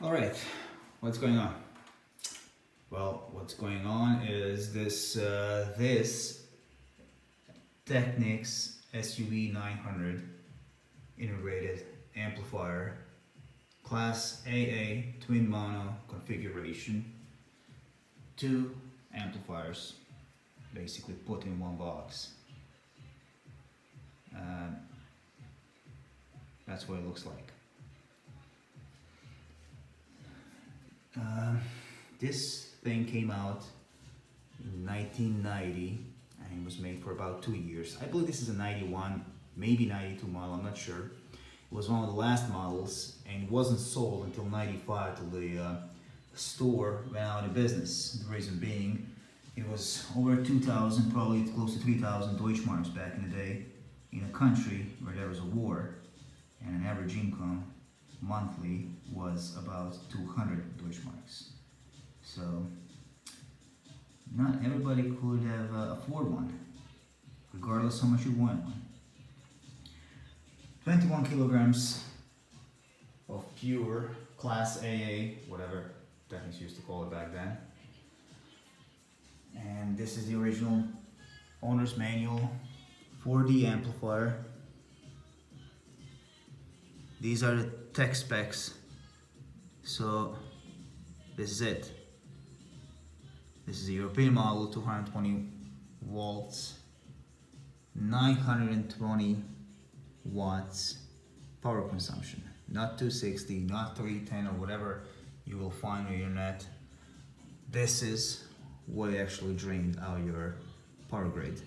Alright, what's going on? Well, what's going on is this Technics SU-V900 integrated amplifier, Class AA twin mono configuration, 2 amplifiers basically put in one box. That's what it looks like. This thing came out in 1990 and it was made for about 2 years. I believe this is a 91, maybe 92 model, I'm not sure. It was one of the last models and it wasn't sold until 95 till the store went out of business. The reason being, it was over 2,000, probably close to 3,000 Deutschmarks back in the day in a country where there was a war, and an average income monthly was about 200 Deutschmarks. So not everybody could have afford one, regardless how much you want one. 21 kilograms of pure Class AA, whatever Technics used to call it back then. And this is the original owner's manual for the amplifier. These are the tech specs. So this is it. This is a European model, 220 volts, 920 watts power consumption. Not 260, not 310 or whatever you will find on the internet. This is what actually drained out your power grid.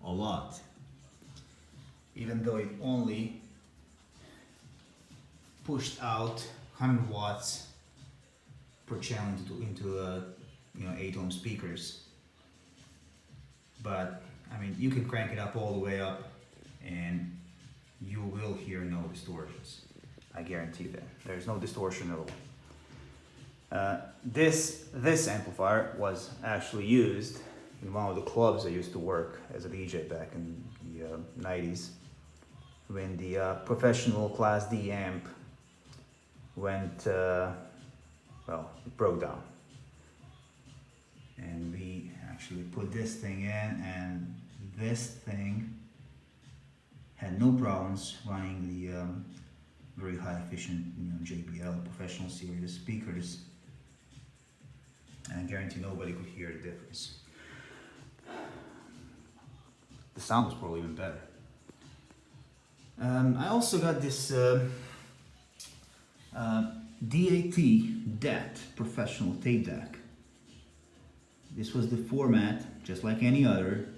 A lot. Even though it only pushed out 100 watts per channel into 8 ohm speakers. But I mean, you can crank it up all the way up and you will hear no distortions. I guarantee that. There's no distortion at all. This amplifier was actually used in one of the clubs I used to work as a DJ back in the 90s, when the professional Class D amp went, well, it broke down. And we actually put this thing in, and this thing had no problems running the very high efficient JBL professional series speakers. And I guarantee nobody could hear the difference. The sound was probably even better. I also got this DAT professional tape deck. This was the format, just like any other,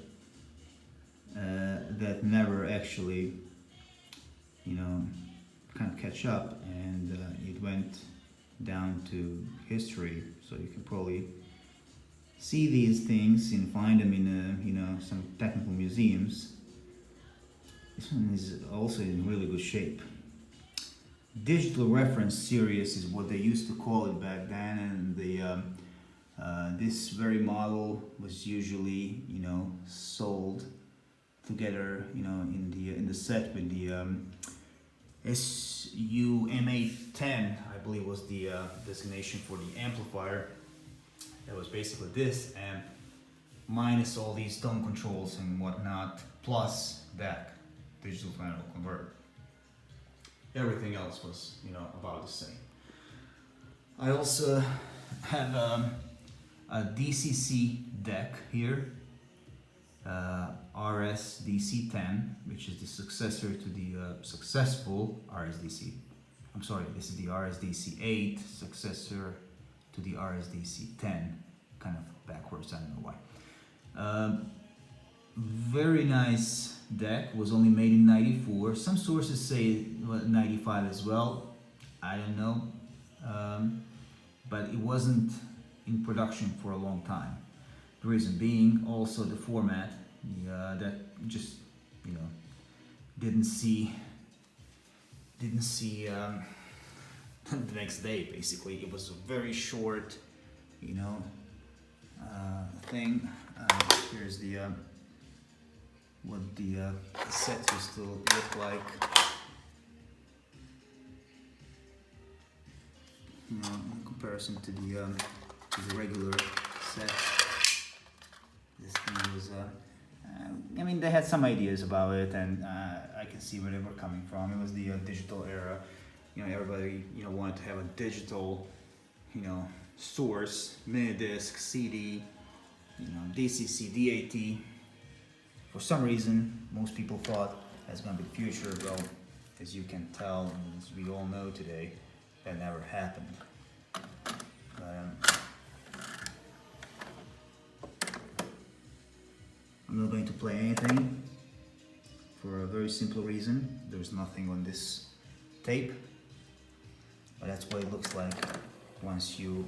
that never actually, kind of catch up, and it went down to history. So you can probably see these things and find them in some technical museums. This one is also in really good shape. Digital reference series is what they used to call it back then, and this very model was usually sold together in the set with the SU-MA10, I believe was the designation for the amplifier. That was basically this amp minus all these tone controls and whatnot, plus DAC, digital to analog converter. Everything else was about the same. I also have a DCC deck here, RS-DC10, which is the successor to the successful RS-DC. I'm sorry, this is the RS-DC8, successor to the RS-DC10, kind of backwards, I don't know why. Very nice deck, was only made in 94. Some sources say 95 as well, I don't know. But it wasn't in production for a long time. The reason being also the format that just didn't see the next day. Basically, it was a very short thing. Here's the what the set used to look like. you know, in comparison to the regular set. This thing was, I mean, they had some ideas about it, and I can see where they were coming from. It was the digital era. You know, everybody, you know, wanted to have a digital, you know, source, mini disc, CD, you know, DCC, DAT. For some reason, most people thought that's going to be the future. Well, as you can tell, and as we all know today, that never happened. But, I'm not going to play anything for a very simple reason. There's nothing on this tape, but that's what it looks like once you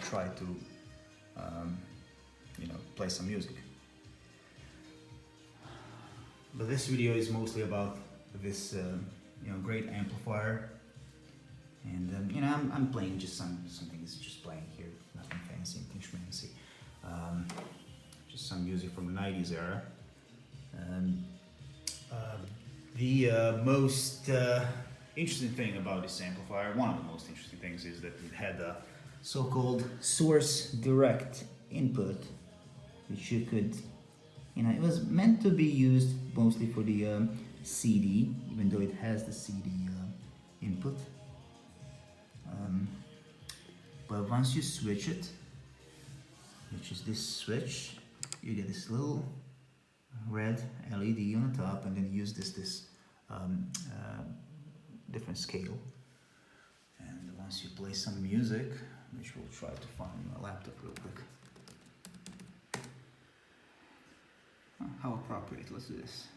try to you know, play some music. But this video is mostly about this you know, great amplifier, and you know, I'm playing just some things, just playing here, nothing fancy, nothing schmancy. Just some music from the 90s era. The most interesting thing about this amplifier, one of the most interesting things, is that it had a so-called source direct input, which you could, you know, it was meant to be used mostly for the CD, even though it has the CD input. But once you switch it, which is this switch, you get this little red LED on the top, and then you use this different scale. And once you play some music, which we'll try to find on my laptop real quick. How appropriate, let's do this.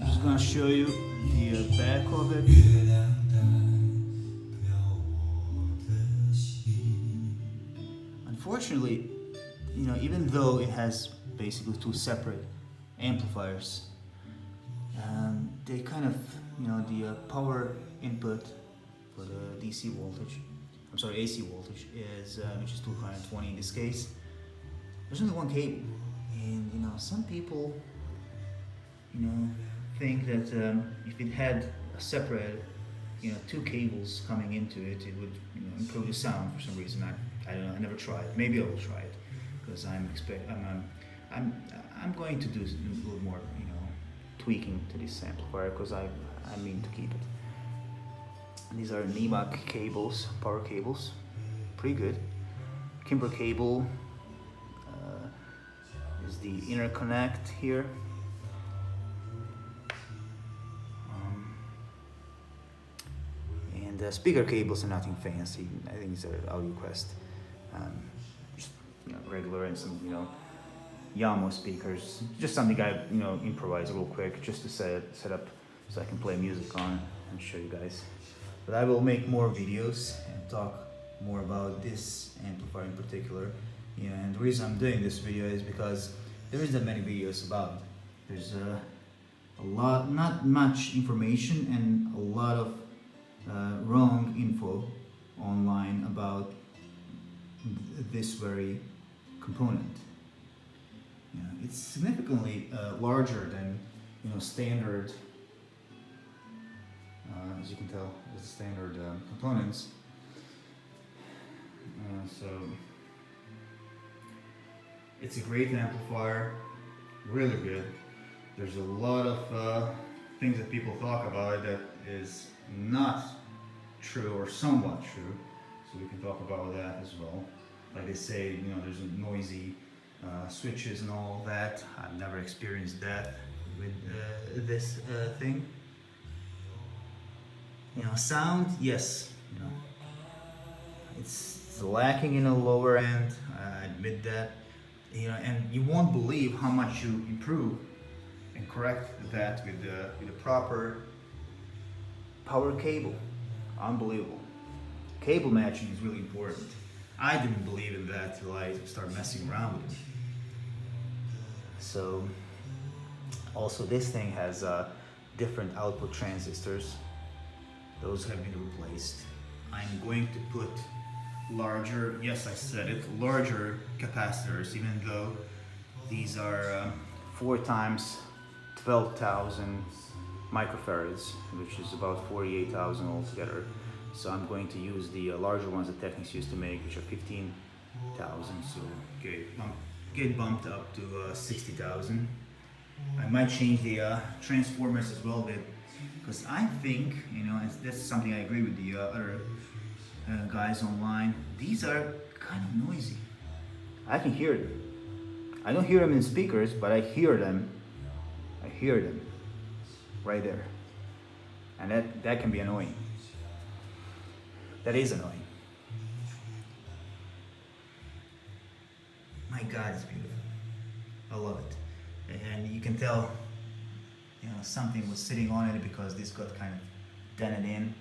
I'm just gonna show you the back of it. Unfortunately, you know, even though it has basically two separate amplifiers, they kind of, you know, the power input for the DC voltage, I'm sorry, AC voltage is which is 220 in this case. There's only one cable, and you know, some people, you know, think that if it had a separate, you know, two cables coming into it, it would, you know, improve the sound for some reason. I don't know. I never tried. Maybe I will try it, because I'm going to do a little more, you know, tweaking to this amplifier, because I mean to keep it. And these are NEMAC cables, power cables, pretty good. Kimber cable is the interconnect here. And speaker cables are nothing fancy. I think it's an AudioQuest, just, you know, regular, and some, you know, Yamaha speakers. Just something I, you know, improvise real quick just to set up so I can play music on it and show you guys. But I will make more videos and talk more about this amplifier in particular. You know, and the reason I'm doing this video is because there isn't that many videos about it. There's a lot, not much information, and a lot of wrong info online about this very component. You know, it's significantly larger than, you know, standard, as you can tell, the standard components. So it's a great amplifier, really good. There's a lot of things that people talk about that is not true or somewhat true, so we can talk about that as well. Like they say, you know, there's noisy switches and all that. I've never experienced that with this thing. You know, sound, yes, you know, it's lacking in the lower end, I admit that. you know, and you won't believe how much you improve and correct that with the proper power cable. Unbelievable. Cable matching is really important. I didn't believe in that till I started messing around with it. So, also this thing has different output transistors. Those have been replaced. I'm going to put larger, yes I said it, larger capacitors, even though these are 4 times 12,000 microfarads, which is about 48,000 altogether. So I'm going to use the larger ones that Technics used to make, which are 15,000. So get bumped up to 60,000. I might change the transformers as well, because I think, you know, that's something I agree with the other guys online. These are kind of noisy. I can hear them. I don't hear them in speakers, but I hear them. I hear them right there, and that can be annoying. That is annoying. My God, it's beautiful. I love it. And you can tell, you know, something was sitting on it because this got kind of dented in.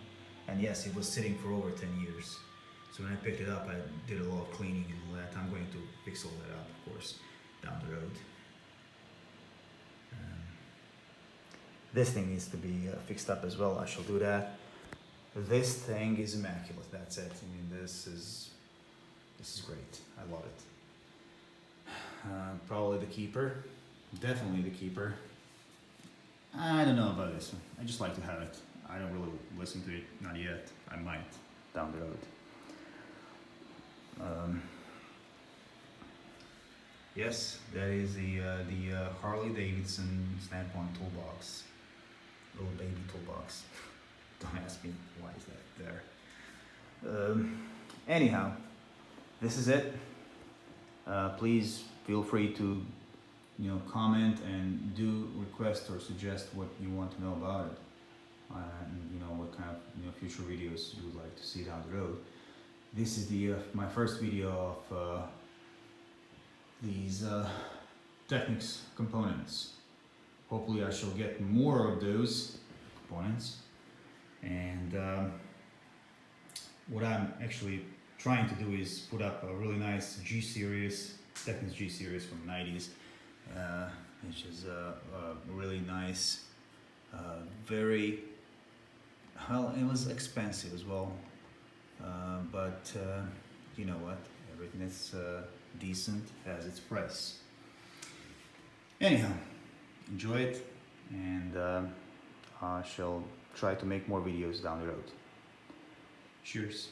And yes, it was sitting for over 10 years. So when I picked it up, I did a lot of cleaning and all that. I'm going to fix all that up, of course, down the road. This thing needs to be fixed up as well. I shall do that. This thing is immaculate. That's it. I mean, this is great. I love it. Probably the keeper. Definitely the keeper. I don't know about this one. I just like to have it. I don't really listen to it. Not yet. I might down the road. Yes, that is the Harley-Davidson snap-on toolbox. Little baby toolbox. Don't ask me why is that there. Anyhow, this is it. Please feel free to, you know, comment and do request or suggest what you want to know about it, and you know what kind of, you know, future videos you would like to see down the road. This is the my first video of these Technics components. Hopefully I shall get more of those components, and what I'm actually trying to do is put up a really nice G series, Technics G series from the 90s, which is a really nice, very, well, it was expensive as well, but you know what, everything that's decent has its price. Anyhow, enjoy it, and I shall try to make more videos down the road. Cheers.